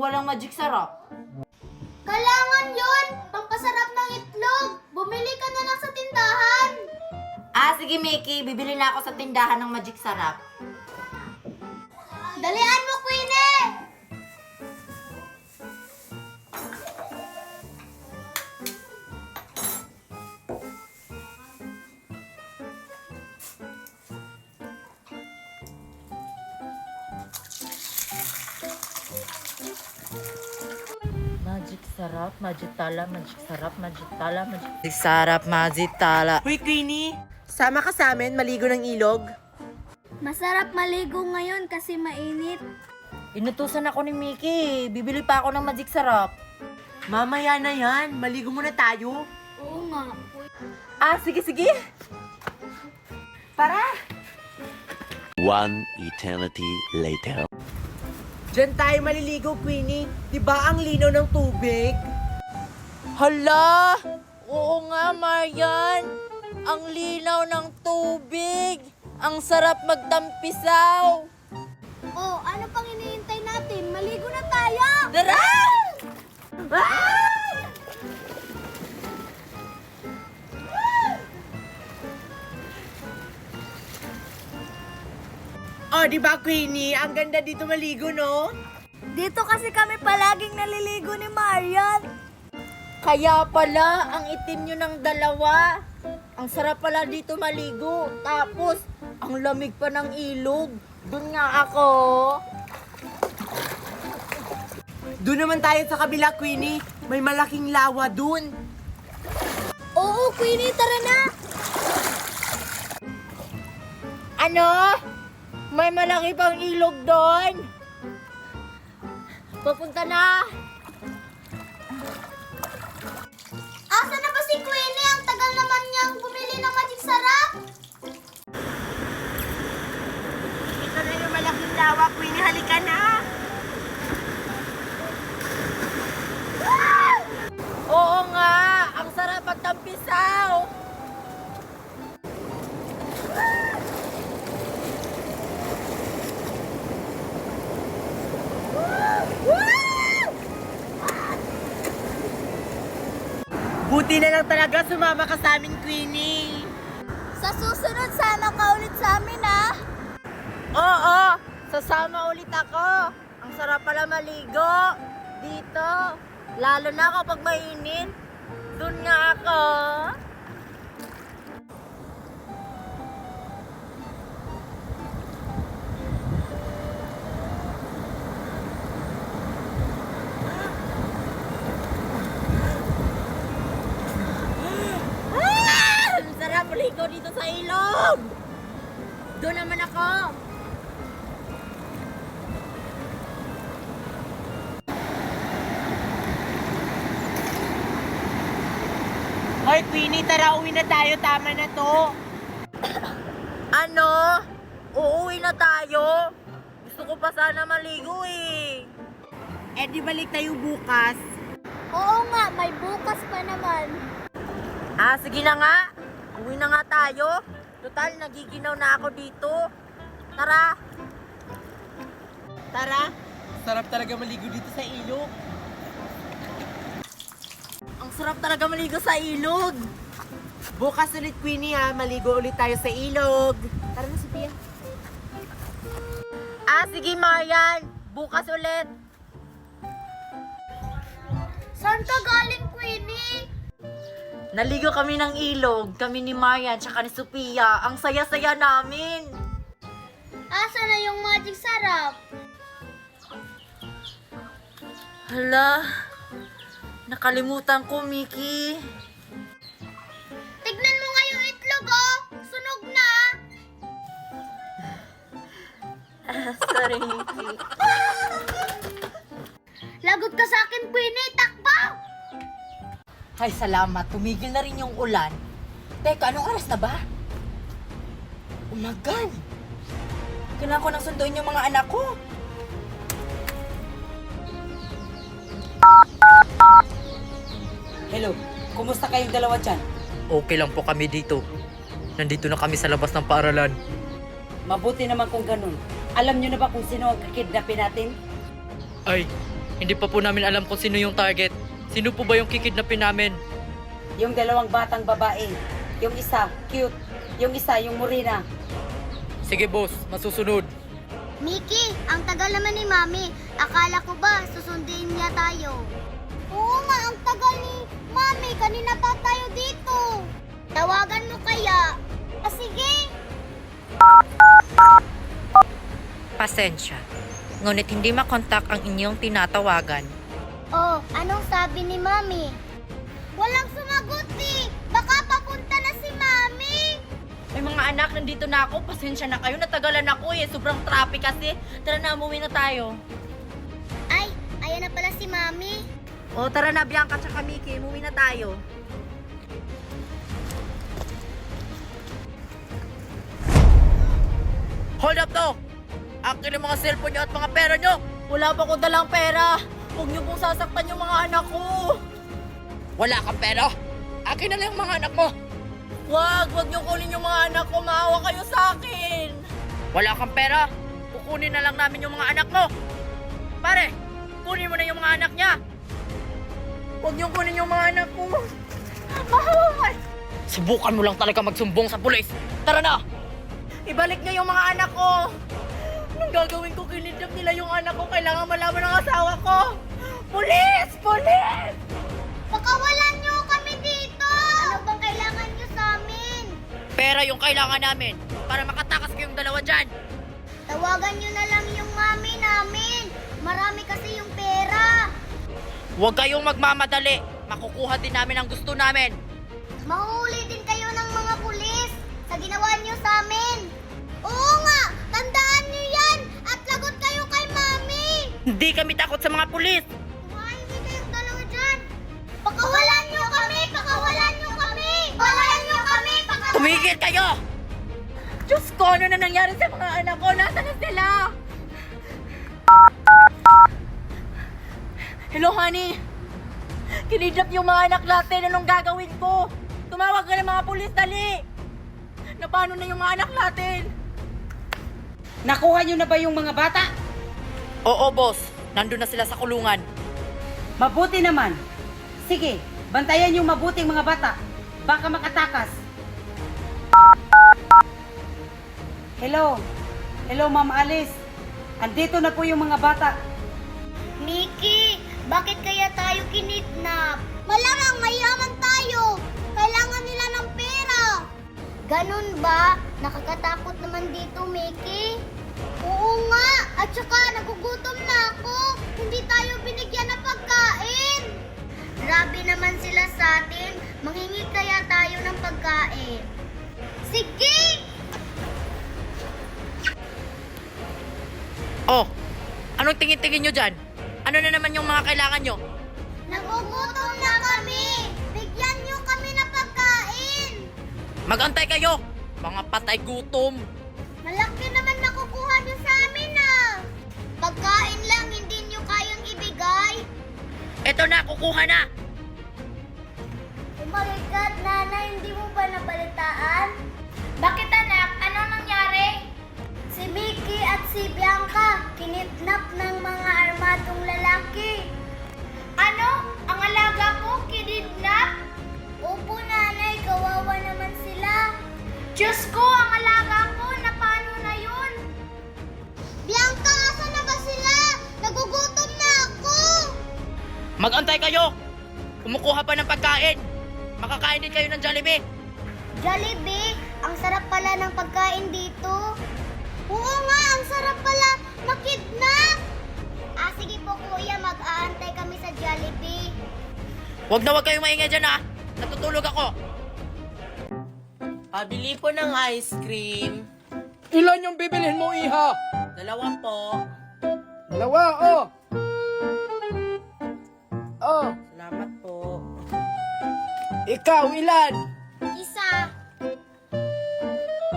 walang magic sarap. Kailangan yun! Pampasarap ng itlog! Bumili ka na lang sa tindahan! Sige Mickey, bibili na ako sa tindahan ng magic sarap. Dalian mo, Queenie! Magic sarap, magic tala, magic sarap, magic tala, magic sarap, magic tala. Hoy, Queenie! Sama ka sa amin, maligo ng ilog. Masarap maligo ngayon kasi mainit. Inutusan ako ni Mickey, bibili pa ako ng magic sarap. Mamaya na yan, maligo muna tayo. Oo nga. Sige. Para! One eternity later. Diyan tayo maliligo, Queenie. Diba ang linaw ng tubig? Hala! Oo nga, Marian! Ang linaw ng tubig! Ang sarap magtampisaw! Oh, ano pang hinihintay natin? Maligo na tayo! Tara! Oh, diba, Queenie? Ang ganda dito maligo, no? Dito kasi kami palaging naliligo ni Marian. Kaya pala, ang itim nyo ng dalawa. Ang sarap pala dito maligo. Tapos, ang lamig pa ng ilog. Doon nga ako. Doon naman tayo sa kabila, Queenie. May malaking lawa dun. Oo, Queenie, tara na! Ano? May malaki pang ilog doon. Papunta na. Asa na ba si Queenie? Ang tagal naman niyang bumili ng magic sarap. Ito na yung malaking lawa, Queenie. Halika na. Oo nga, ang sarap magtampisaw. Buti na lang talaga sumama ka sa amin, Queenie. Sa susunod, sama ka ulit sa amin, ah. Oo, sasama ulit ako. Ang sarap pala maligo dito. Lalo na kapag mainit. Doon nga ako. Ang sarap maligo dito sa ilog. Doon naman ako. Hoy, Queenie, tara, uwi na tayo. Tama na to. Ano? Uuwi na tayo? Gusto ko pa sana maligo eh. Eh, di balik tayo bukas. Oo nga, may bukas pa naman. Sige na nga. Uwi na nga tayo. Total, nagiginaw na ako dito. Tara. Tara. Sarap talaga maligo dito sa ilog. Ang sarap talaga maligo sa ilog. Bukas ulit, Queenie, ha. Maligo ulit tayo sa ilog. Tara na, Sophia. Sige Marian. Bukas ulit. Saan ka galing, Queenie? Naligo kami ng ilog. Kami ni Marian tsaka ni Sophia. Ang saya-saya namin. Asa na yung magic sarap? Hala. Nakalimutan ko, Mickey. Tignan mo nga yung itlog, oh! Sunog na! Sorry, Mickey. Lagot ka sa akin, Queenie! Takbo! Ay, salamat. Tumigil na rin yung ulan. Teka, anong oras na ba? Umagan. Kailangan ko nang sunduin yung mga anak ko. Hello, kumusta kayong dalawa dyan? Okay lang po kami dito. Nandito na kami sa labas ng paaralan. Mabuti naman kung ganun. Alam nyo na ba kung sino ang kakidnapin natin? Ay, Hindi pa po namin alam kung sino yung target. Sino po ba yung kikidnapin namin? Yung dalawang batang babae. Yung isa, cute. Yung isa, yung morena. Sige boss, masusunod. Mickey, ang tagal naman ni Mami. Akala ko ba susundin niya tayo? Oo nga, ang tagal ni Mami. Kanina pa tayo dito. Tawagan mo kaya? Ah, sige. Pasensya. Ngunit hindi makontak ang inyong tinatawagan. Oh, anong sabi ni Mami? Walang sumagot eh. Baka papunta na si Mami. May mga anak, nandito na ako. Pasensya na kayo. Natagalan ako eh. Sobrang traffic kasi. Tara na, umuwi na tayo. Ay, ayan na pala si Mami. O, tara na, Bianca tsaka Mickey. Umuwi na tayo. Hold up to! Akin ang mga cellphone nyo at mga pera nyo! Wala pa ko dalang pera. Huwag niyo pong sasaktan yung mga anak ko. Wala kang pera! Akin na lang yung mga anak mo! Wag niyo kunin yung mga anak ko. Maawa kayo sa akin. Wala kang pera! Kukunin na lang namin yung mga anak mo! Pare, kunin mo na yung mga anak niya! Huwag niyo kunin yung mga anak ko. Maawa. Subukan mo lang talaga magsumbong sa pulis! Tara na! Ibalik niyo yung mga anak ko. Anong gagawin ko? Kinidnap nila yung anak ko. Kailangan malaman ng asawa ko. Pulis! Pulis! Pakawalan niyo kami dito. Ano bang kailangan niyo sa amin? Pera yung kailangan namin para makatakas kayong dalawa dyan! Tawagan niyo na lang yung Mami namin. Marami kasi yung pera. Huwag kayong magmamadali! Makukuha din namin ang gusto namin! Mahuli din kayo ng mga pulis sa ginawa niyo sa amin. Oo nga, tandaan niyo yan at lagot kayo kay Mami. Hindi kami takot sa mga pulis! Tumahimik kayong dalawa dyan. Pakawalan niyo kami! Pakawalan niyo kami! Pakawalan niyo kami! Tumigil kayo! Diyos ko, ano na nangyari sa mga anak ko? Nasaan na sila? Hello, honey. Kinidnap yung mga anak natin. Anong gagawin ko? Tumawag ka ng mga pulis, dali. Na paano na yung mga anak natin? Nakuha nyo na ba yung mga bata? Oo, boss. Nandun na sila sa kulungan. Mabuti naman. Sige, bantayan yung mabuting mga bata. Baka makatakas. Hello. Hello, Ma'am Alice. Andito na po yung mga bata. Mickey, bakit kaya tayo kinidnap? Malamang mayaman tayo. Kailangan nila ng pera. Ganun ba? Nakakatakot naman dito, Mickey. Oo nga. At saka nagugutom na ako. Hindi tayo binigyan ng pagkain. Grabe naman sila sa atin. Manghingi kaya tayo ng pagkain. Sige! Oh, anong tingin-tingin nyo dyan? Ano na naman yung mga kailangan nyo? Nagugutom na kami! Bigyan niyo kami ng pagkain! Magantay kayo! Mga patay gutom! Malaki naman nakukuha niyo sa amin ah! Pagkain lang, hindi niyo kayang ibigay? Eto na, kukuha na! Oh my God, Nana, hindi mo ba nabalitaan? Bakit anak? Anong nangyari? Si Mickey at si Bianca, kinidnap ng mga armadong lalaki. Ano? Ang alaga ko, kinidnap? Opo, nanay, kawawa naman sila. Diyos ko, ang alaga ko, na paano na yun? Bianca, asan na ba sila? Nagugutom na ako! Magantay kayo! Kumukuha pa ng pagkain! Makakain din kayo ng Jollibee! Jollibee, ang sarap pala ng pagkain dito. Oo nga, ang sarap pala makidnap. Ah, sige po kuya, mag-aantay kami sa Jollibee. Huwag na huwag kayong maingay dyan ha! Natutulog ako! Pabili po ng ice cream. Ilan yung bibilhin mo, Iha? 2 po. 2, oh! Oh, Salamat po. ikaw, ilan? Isa,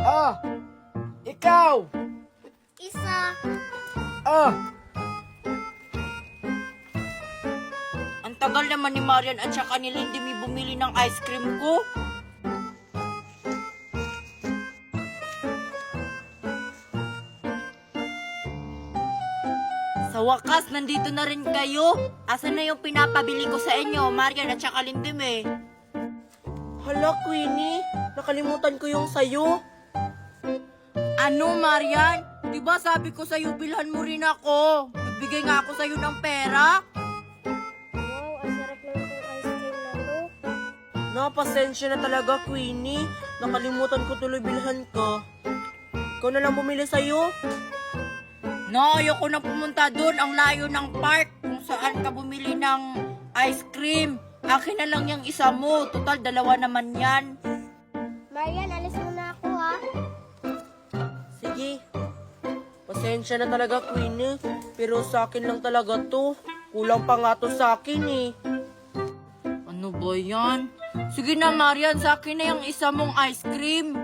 Oh, ikaw! isa. Oh, Ang tagal naman ni Marian at saka ni Lindy may bumili ng ice cream ko. Sa wakas, nandito na rin kayo. Asan na yung pinapabili ko sa inyo, Marian at saka Lindim eh? Hala, Queenie, nakalimutan ko yung sayo. Ano, Marian? Di ba sabi ko sa'yo, bilhan mo rin ako? Nagbigay nga ako sa'yo ng pera. Wow, ang sarap naman itong ice cream na to. Napasensya na talaga, Queenie. Nakalimutan ko tuloy bilhan ko. Ikaw na lang bumili sa'yo. No, ayoko na pumunta doon. Ang layo ng park kung saan ka bumili ng ice cream. Akin na lang yung isa mo. Total, dalawa naman yan. Marian, alis mo na ako ha. Sige. Pasensya na talaga, Queenie. Pero sa akin lang talaga to. Kulang pa nga to sa akin eh. Ano ba yan? Sige na, Marian. Sa akin na yung isa mong ice cream.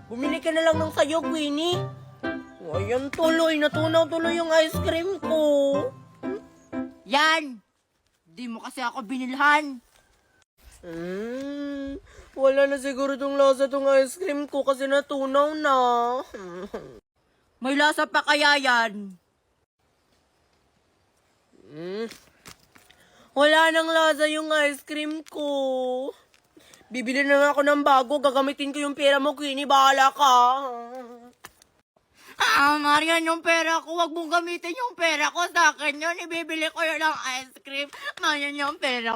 Bumili ka na lang ng sayo, Queenie. Ayan tuloy, natunaw tuloy yung ice cream ko. Yan! Di mo kasi ako binilhan. Wala na siguro tong lasa tong ice cream ko kasi natunaw na. May lasa pa kaya yan? Wala nang lasa yung ice cream ko. Bibili na nga ako ng bago, gagamitin ko yung pera mo, Queenie, bahala ka. Marian, yung pera ko, wag mong gamitin yung pera ko sa akin yun. Ibibili ko yun ng ice cream. Marian, yung pera